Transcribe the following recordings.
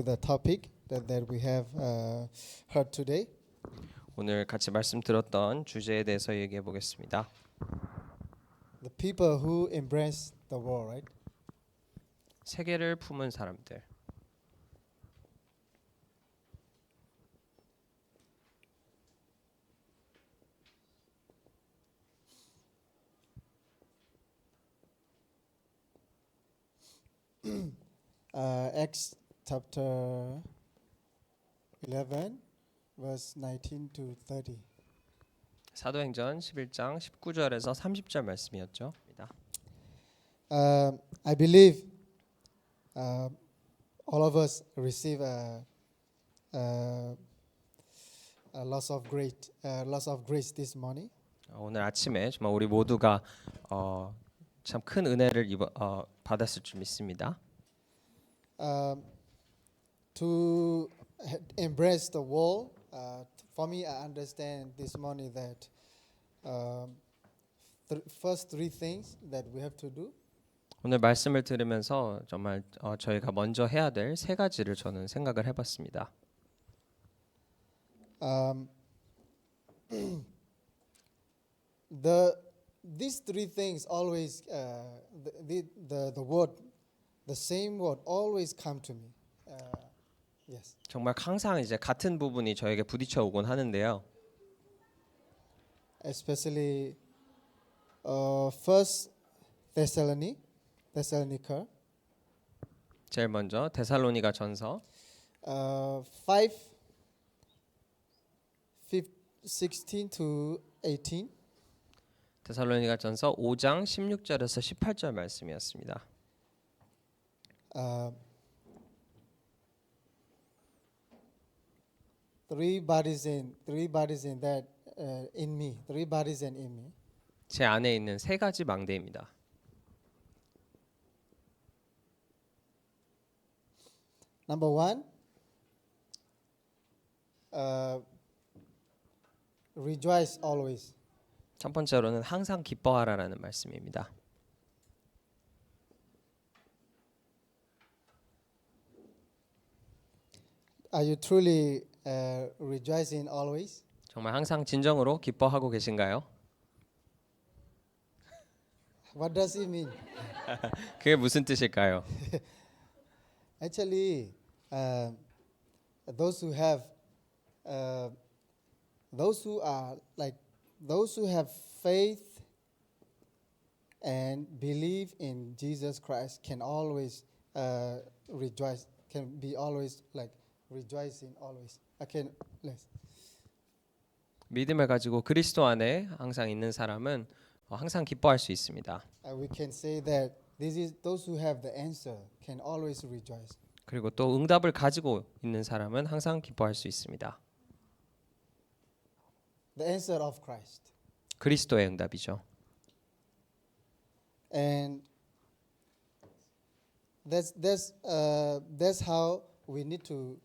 to the topic that we have heard today. 오늘 같이 말씀 들었던 주제에 대해서 얘기해 보겠습니다. The people who embrace the world, right? 세계를 품은 사람들. Acts chapter 11, verse 19 to 30. 사도행전 11장 19절에서 30절 말씀이었죠. I believe all of us receive a loss of grace this morning. 오늘 아침에 정말 우리 모두가 참 큰 은혜를 받았을 줄 믿습니다. To embrace the world, for me, I understand this morning that first three things that we have to do. 오늘 말씀을 들으면서 정말 저희가 먼저 해야 될 세 가지를 저는 생각을 해봤습니다. These three things always the word, the same word always come to me. Yes. 정말 항상 이제 같은 부분이 저에게 부딪혀 오곤 하는데요. Especially First Thessalonica. 제일 먼저 데살로니가 전서 16 to 18. 데살로니가 전서 5장 16절에서 18절 말씀이었습니다. Three bodies in that in me. Three bodies and in me. 제 안에 있는 세 가지 망대입니다. Number one, rejoice always. 첫 번째로는 항상 기뻐하라라는 말씀입니다. Are you truly rejoicing always? 정말 항상 진정으로 기뻐하고 계신가요? What does it mean? 그게 무슨 뜻일까요? Actually, those who have faith and believe in Jesus Christ can always rejoice. Can be always like rejoicing always. I can less. 믿음을 가지고 그리스도 안에 항상 있는 사람은 항상 기뻐할 수 있습니다. We can say that those who have the answer can always rejoice. 그리고 또 응답을 가지고 있는 사람은 항상 기뻐할 수 있습니다. The answer of Christ. 그리스도의 응답이죠. And that's how we need to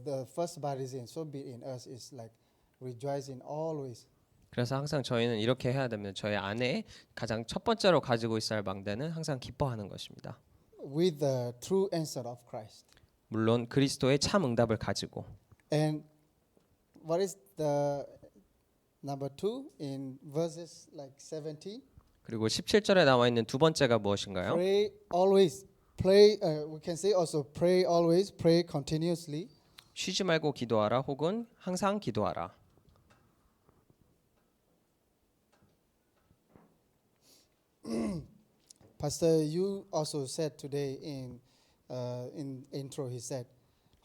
the first bodies in so be in us is like rejoicing always. 그래서 항상 저희는 이렇게 해야 됩니다. 저희 안에 가장 첫 번째로 가지고 있어야 할 망대는 항상 기뻐하는 것입니다. With the true answer of Christ. 물론 그리스도의 참 응답을 가지고. And what is the number 2 in verses like 17? 그리고 17절에 나와 있는 두 번째가 무엇인가요? Pray always. Pray. We can say also pray always. Pray continuously. 쉬지 말고 기도하라 혹은 항상 기도하라. Pastor, you also said today in intro. He said,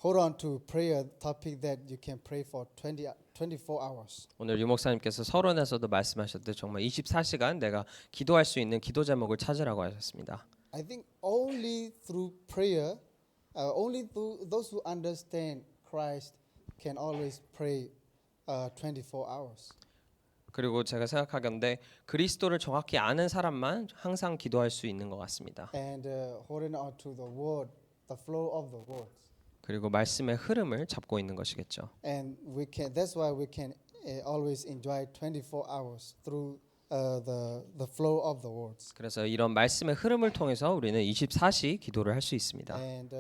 "Hold on to prayer topic that you can pray for 24 hours." 오늘 유 목사님께서 서론에서도 말씀하셨듯 정말 24시간 내가 기도할 수 있는 기도 제목을 찾으라고 하셨습니다. I think only through prayer, only through those who understand Christ can always pray 24 hours. 그리고 제가 생각하건대 그리스도를 정확히 아는 사람만 항상 기도할 수 있는 것 같습니다. And holding on to the word, the flow of the words. 그리고 말씀의 흐름을 잡고 있는 것이겠죠. And that's why we can always enjoy 24 hours through the flow of the words. 그래서 이런 말씀의 흐름을 통해서 우리는 24시 기도를 할 수 있습니다. And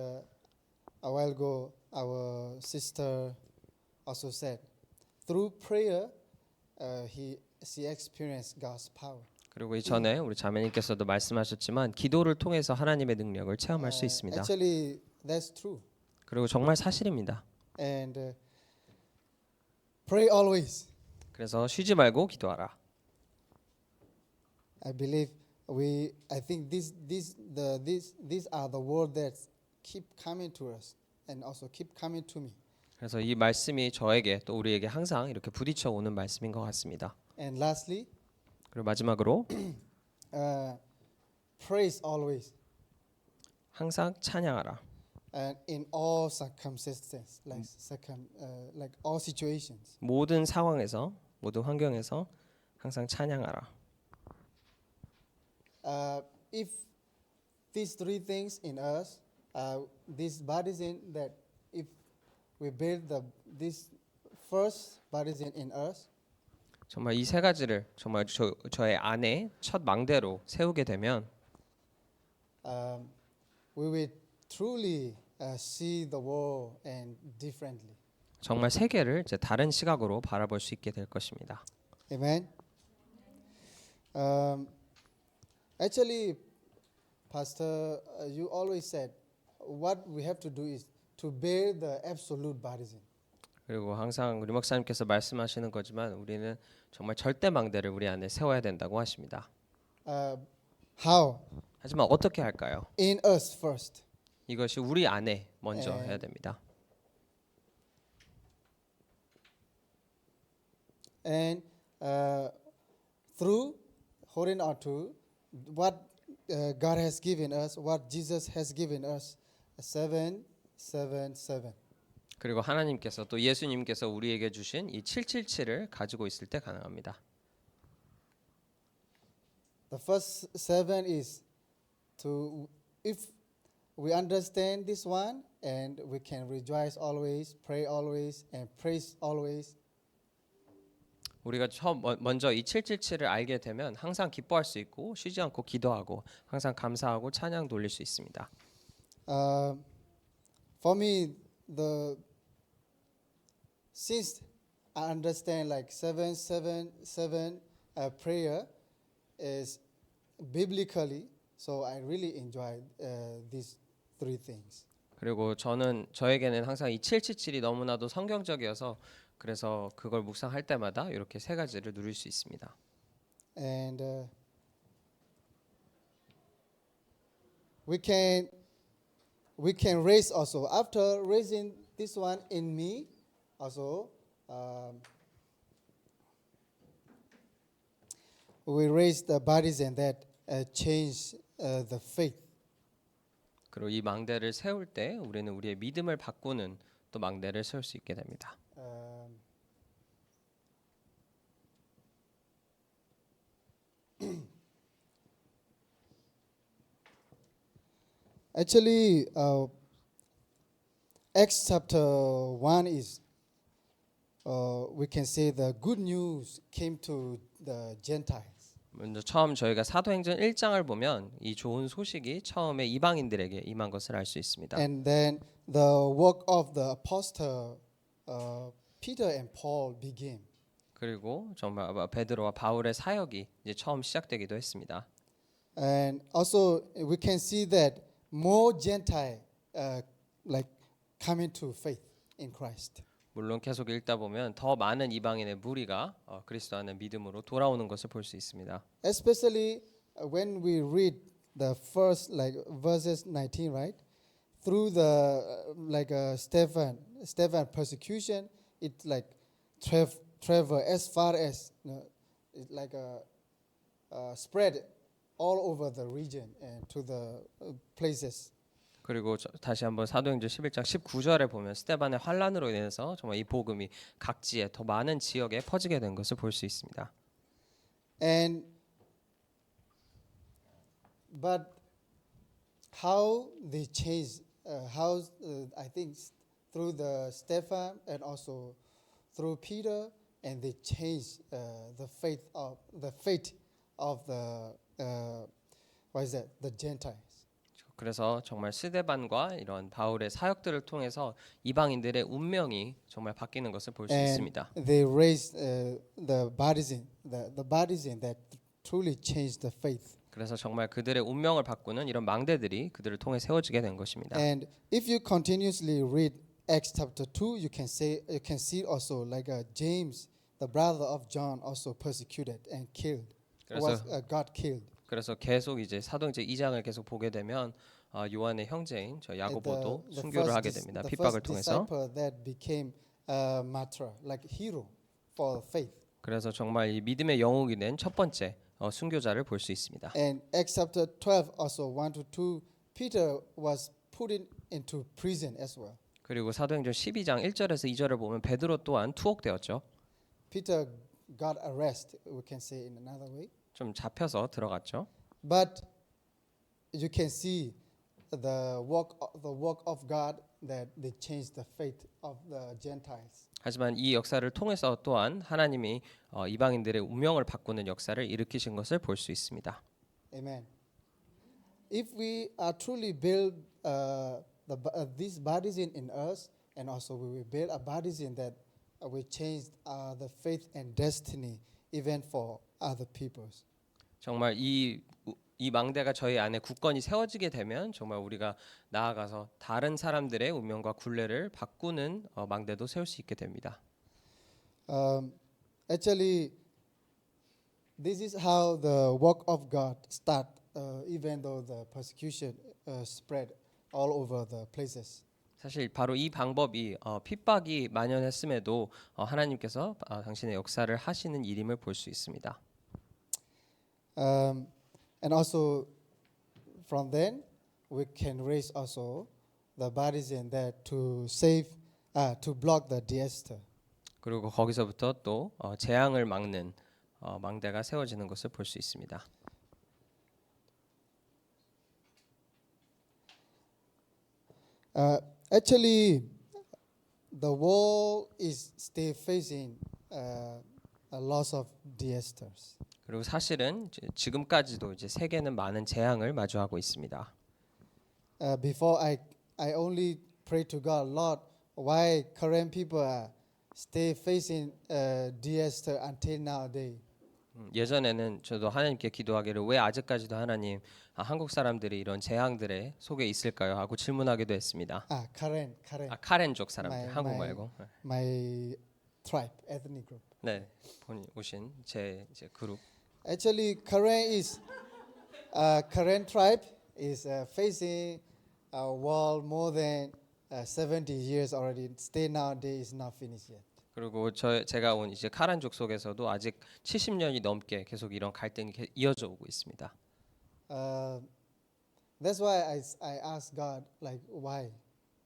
a while ago, our sister also said, through prayer, she experienced God's power. 그리고 이전에 우리 자매님께서도 말씀하셨지만 기도를 통해서 하나님의 능력을 체험할 수 있습니다. Actually, that's true. 그리고 정말 사실입니다. And pray always. 그래서 쉬지 말고 기도하라. I believe I think these are the words that keep coming to us and also keep coming to me. 그래서 이 말씀이 저에게 또 우리에게 항상 이렇게 부딪혀 오는 말씀인 것 같습니다. And lastly, 그리고 마지막으로 praise always 항상 찬양하라. and in all circumstances, like all situations. 모든 상황에서 모든 환경에서 항상 찬양하라. If these three things in us, these bodies in that, if we build this first bodies in us, 정말 이 세 가지를 정말 저의 안에 첫 망대로 세우게 되면 we will truly see the world and differently. 정말 세계를 이제 다른 시각으로 바라볼 수 있게 될 것입니다. Amen. Actually, Pastor, you always said what we have to do is to bear the absolute baptism. 그리고 항상 우리 목사님께서 말씀하시는 거지만 우리는 정말 절대 망대를 우리 안에 세워야 된다고 하십니다. How? 하지만 어떻게 할까요? In us first. 이것이 우리 안에 먼저 해야 됩니다. And through holding on to what God has given us, what Jesus has given us, 777. 그리고 하나님께서 또 예수님께서 우리에게 주신 이 777을 가지고 있을 때 가능합니다. The first 7 is to, if we understand this one, and we can rejoice always, pray always, and praise always. 우리가 먼저 이 777을 알게 되면 항상 기뻐할 수 있고 쉬지 않고 기도하고 항상 감사하고 찬양 돌릴 수 있습니다. For me, since I understand like 777 prayer is biblically, so I really enjoy these three things. 그리고 저에게는 항상 이 777이 너무나도 성경적이어서 그래서 그걸 묵상할 때마다 이렇게 세 가지를 누릴 수 있습니다. And we can raise also after raising this one in me also we raise the bodies and that change the faith. 그리고 이 망대를 세울 때 우리는 우리의 믿음을 바꾸는 또 망대를 세울 수 있게 됩니다. Actually, Acts chapter 1 is, we can say the good news came to the Gentiles. 먼저 처음 저희가 사도행전 1장을 보면 이 좋은 소식이 처음에 이방인들에게 임한 것을 알 수 있습니다. And then the work of the apostle Peter and Paul began. 그리고 정말 베드로와 바울의 사역이 이제 처음 시작되기도 했습니다. And also we can see that more Gentile like coming to faith in Christ. 물론 계속 읽다 보면 더 많은 이방인의 무리가 그리스도 안에 믿음으로 돌아오는 것을 볼 수 있습니다. Especially when we read the first like verses 19, right? Through the like Stephen persecution, it like travel as far as it like spread all over the region and to the places. 그리고 다시 한번 사도행전 11장 19절에 보면 스데반의 환란으로 인해서 정말 이 복음이 각지에 더 많은 지역에 퍼지게 된 것을 볼 수 있습니다. But how they changed, how I think through the Stephen and also through Peter, and they changed the fate of the what is that? The Gentiles. 그래서 정말 스데반과 이런 바울의 사역들을 통해서 이방인들의 운명이 정말 바뀌는 것을 볼 수 and 있습니다. they raised the baptism that truly changed the faith. 그래서 정말 그들의 운명을 바꾸는 이런 망대들이 그들을 통해 세워지게 된 것입니다. And if you continuously read Acts chapter 2, you can see also like James, the brother of John, also persecuted and killed. Was got killed. 그래서 계속 이제 사도행전 2장을 계속 보게 되면 요한의 형제인 저 야고보도 순교를 하게 됩니다. 핍박을 통해서. disciple that became a martyr, like hero for faith. 그래서 정말 이 믿음의 영웅이 된 첫 번째 순교자를 볼 수 있습니다. And Acts chapter 12 also 1 to 2, Peter was put into prison as well. 그리고 사도행전 12장 1절에서 2절을 보면 베드로 또한 투옥되었죠. Peter got arrested, we can say in another way. 좀 잡혀서 들어갔죠. But you can see the work of God that they changed the fate of the Gentiles. 하지만 이 역사를 통해서 또한 하나님이 이방인들의 운명을 바꾸는 역사를 일으키신 것을 볼 수 있습니다. Amen. If we are truly build these bodies in us, and also we will build a bodies in that will change the faith and destiny even for other peoples. 정말 이 망대가 저희 안에 굳건히 세워지게 되면 정말 우리가 나아가서 다른 사람들의 운명과 굴레를 바꾸는 망대도 세울 수 있게 됩니다. Actually, this is how the work of God start, even though the persecution spread all over the places. 사실 바로 이 방법이 핍박이 만연했음에도 하나님께서 당신의 역사를 하시는 일임을 볼 수 있습니다. And also from then we can raise also the bodies in that to save, to block the disaster. 그리고 거기서부터 또 재앙을 막는 망대가 세워지는 것을 볼 수 있습니다. Actually, the world is still facing a loss of disasters. 그리고 사실은 지금까지도 이제 세계는 많은 재앙을 마주하고 있습니다. Before I only pray to God, Lord, why current people are still facing disaster until nowadays? 예전에는 저도 하나님께 기도하기를 왜 아직까지도 하나님 한국 사람들이 이런 재앙들의 속에 있을까요? 하고 질문하기도 했습니다. Current. 카렌족 사람들, My- 한국 my- 말고. My tribe, ethnic group. 네, 본인 오신 제 그룹. Actually, current tribe is facing a war more than 70 years already. Still nowadays is not finished yet. 그리고 제가 온 이제 카란족 속에서도 아직 70년이 넘게 계속 이런 갈등이 이어져 오고 있습니다. That's why I ask God, like, why?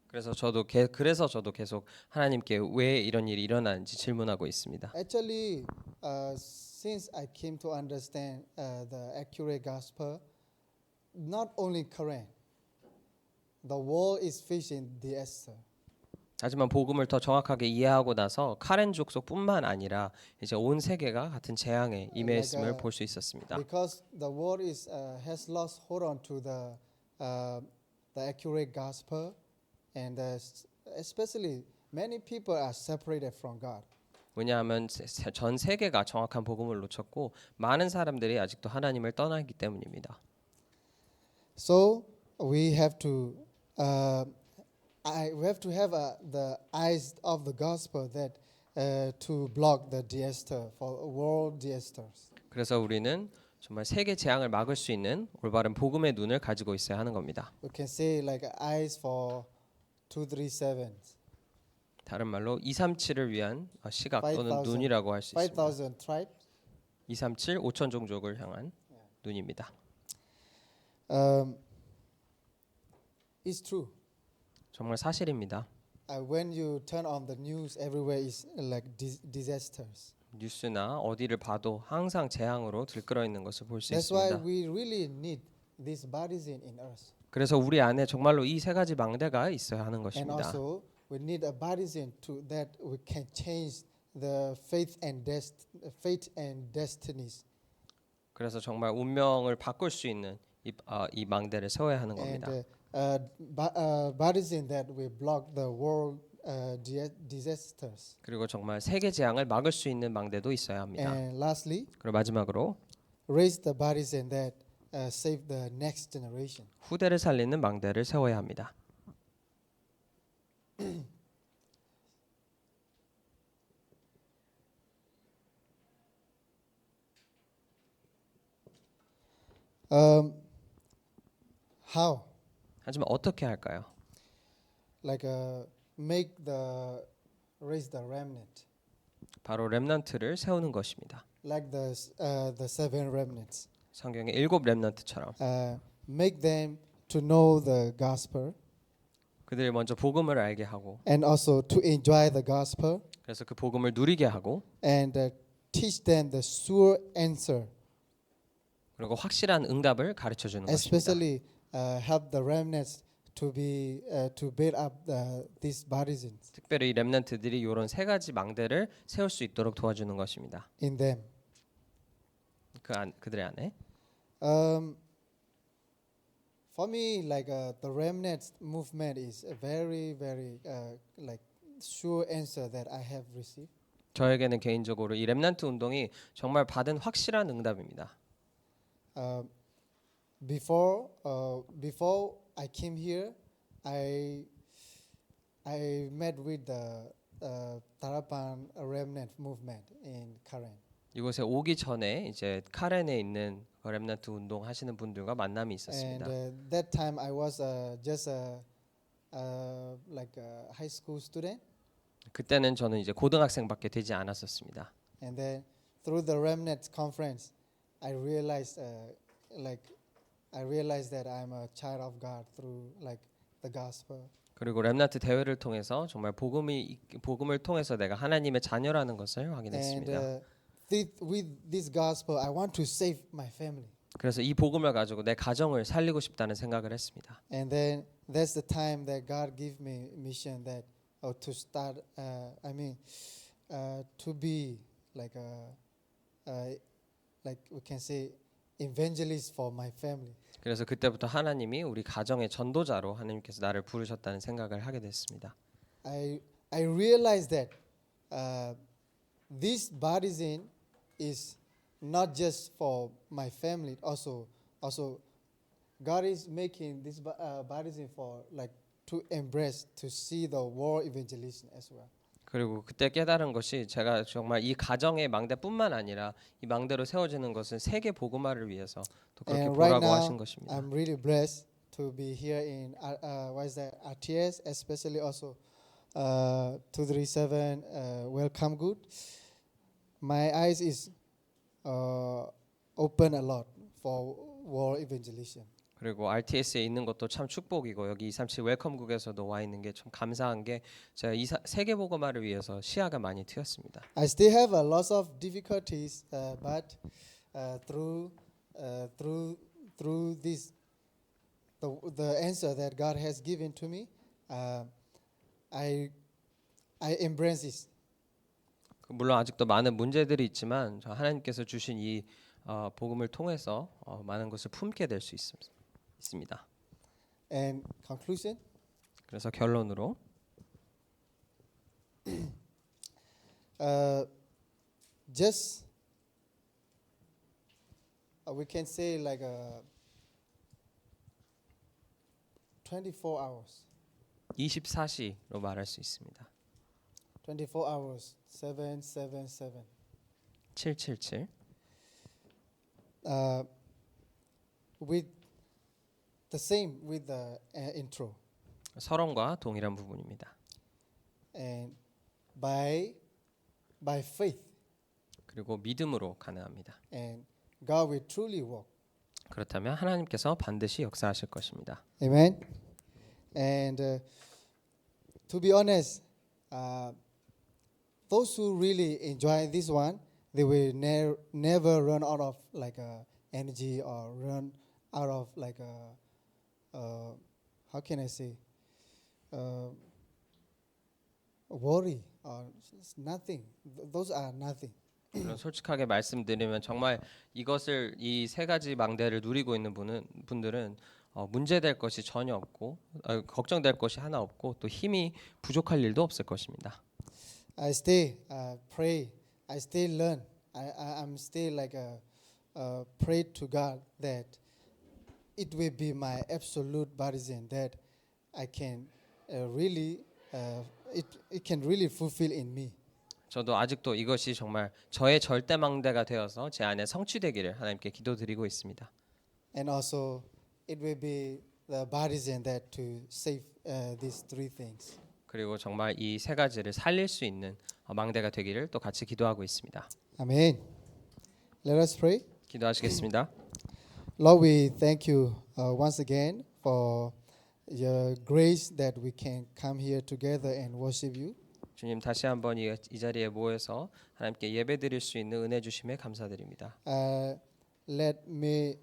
그래서 저도 계속 하나님께 왜 이런 일이 일어나는지 질문하고 있습니다. Actually, since I came to understand the accurate gospel, not only current, the world is facing disaster. 하지만 복음을 더 정확하게 이해하고 나서 카렌 족속뿐만 아니라 이제 온 세계가 같은 재앙에 임했음을 볼 수 있었습니다. Because the world has lost hold on to the accurate gospel, and especially many people are separated from God. 왜냐하면 전 세계가 정확한 복음을 놓쳤고 많은 사람들이 아직도 하나님을 떠나기 때문입니다. So we have to have the eyes of the gospel that to block the disaster for world disasters. 그래서 우리는 정말 세계 재앙을 막을 수 있는 올바른 복음의 눈을 가지고 있어야 하는 겁니다. We can say like eyes for 237. 다른 말로 237을 위한 시각 또는 5,000. 눈이라고 할 수 있습니다. 5,000 tribes. 237 5천 종족을 향한 눈입니다. It's true. 정말 사실입니다. When you turn on the news, everywhere is like disasters. 뉴스나 어디를 봐도 항상 재앙으로 들끓어 있는 것을 볼 수 That's why 있습니다. we really need these bodies in us. 그래서 우리 안에 정말로 이 세 가지 망대가 있어야 하는 And 것입니다. also we need a bodies to that we can change the fate and destinies. 그래서 정말 운명을 바꿀 수 있는 이 망대를 세워야 하는 and 겁니다. bodies in that will block the world disasters. 그리고 정말 세계 재앙을 막을 수 있는 망대도 있어야 합니다. And lastly, 그리고 마지막으로 raise the bodies in that save the next generation. 후대를 살리는 망대를 세워야 합니다. How? 하지만 어떻게 할까요? Like make the raise the remnant, 바로 렘넌트를 세우는 것입니다. like the seven remnants. 성경의 7 렘넌트처럼 Make them to know the gospel 그들이 먼저 복음을 알게 하고 and also to enjoy the gospel 그래서 그 복음을 누리게 하고 and teach them the sure answer. 그리고 확실한 응답을 가르쳐 주는 것입니다. Especially help the remnants to be to build up these bodies 특별히 이 렘넌트들이 이런 세 가지 망대를 세울 수 있도록 도와주는 것입니다. in them. 그들의 안에 For me, like the remnants movement is a very like sure answer that I have received. 저에게는 개인적으로 이 렘넌트 운동이 정말 받은 확실한 응답입니다. Before I came here, I met with the Tarapan remnant movement in Karen. 이곳에 오기 전에 이제 카렌에 있는 렘넌트 운동 하시는 분들과 만남이 있었습니다. And that time I was just like a high school student. 그때는 저는 이제 고등학생밖에 되지 않았었습니다. And then through the remnant conference, I realized that I'm a child of God through like the gospel. 그리고 렘넌트 대회를 통해서 정말 복음을 통해서 내가 하나님의 자녀라는 것을 확인했습니다. And with this gospel, I want to save my family. 그래서 이 복음을 가지고 내 가정을 살리고 싶다는 생각을 했습니다. And then that's the time that God gave me mission that to start. To be like like we can say evangelist for my family. 그래서 그때부터 하나님이 우리 가정의 전도자로 하나님께서 나를 부르셨다는 생각을 하게 됐습니다. I realized that this baptism is not just for my family. Also God is making this baptism for like to embrace to see the world evangelism as well. 그리고 그때 깨달은 것이 제가 정말 이 가정의 망대뿐만 아니라 이 망대로 세워지는 것은 세계 복음화를 위해서 또 그렇게 And right 보라고 now, 하신 것입니다. I'm really blessed to be here in RTS, especially also 237 Welcome Good. My eyes is open a lot for world evangelism. 그리고 RTS에 있는 것도 참 축복이고 여기 237 웰컴국에서도 와 있는 게 참 감사한 게 제가 이 세계 복음화를 위해서 시야가 많이 트였습니다. I still have a lot of difficulties, but through this the answer that God has given to me, I embrace it. 물론 아직도 많은 문제들이 있지만 하나님께서 주신 이 복음을 통해서 많은 것을 품게 될 수 있습니다. And conclusion, 그래서 결론으로 just we can say like 24 hours. 24시로 말할 수 있습니다. 24 hours, 777. 777. With the same with the intro. 서론과 동일한 부분입니다. And by faith, 그리고 믿음으로 가능합니다. and God will truly work. 그렇다면 하나님께서 반드시 역사하실 것입니다. Amen. And to be honest, those who really enjoy this one, they will never run out of like energy or run out of like how can I say worry or nothing. Those are nothing. 물론 솔직하게 말씀드리면 정말 이것을 이 세 가지 망대를 누리고 있는 분들은 문제될 것이 전혀 없고 걱정될 것이 하나 없고 또 힘이 부족할 일도 없을 것입니다. I still pray. I still learn. I'm still like pray to God that it will be my absolute baptism that I can really it can really fulfill in me. 저도 아직도 이것이 정말 저의 절대 망대가 되어서 제 안에 성취되기를 하나님께 기도드리고 있습니다. And also, it will be the baptism that to save these three things. 그리고 정말 이 세 가지를 살릴 수 있는 망대가 되기를 또 같이 기도하고 있습니다. Amen. Let us pray. 기도하시겠습니다. Lord, we thank you once again for your grace that we can come here together and worship you. 주님 다시 한번 이 자리에 모여서 하나님께 예배드릴 수 있는 은혜 주심에 감사드립니다. Let me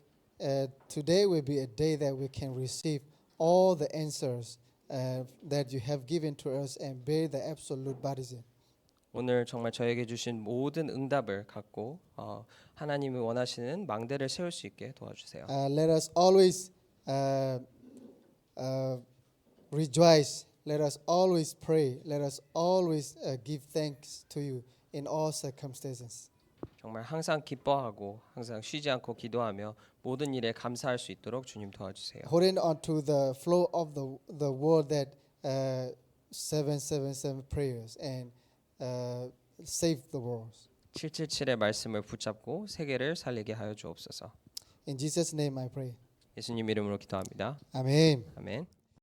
today will be a day that we can receive all the answers that you have given to us and bear the absolute baptism. 오늘 정말 저에게 주신 모든 응답을 갖고 하나님이 원하시는 망대를 세울 수 있게 도와주세요. Let us always rejoice. Let us always pray. Let us always give thanks to you in all circumstances. 정말 항상 기뻐하고 항상 쉬지 않고 기도하며 모든 일에 감사할 수 있도록 주님 도와주세요. Holding on to the flow of the word that 777 prayers and save the world. 777의 말씀을 붙잡고 세계를 살리게 하여 주옵소서. In Jesus' name I pray. 예수님 이름으로 기도합니다. Amen. 아멘.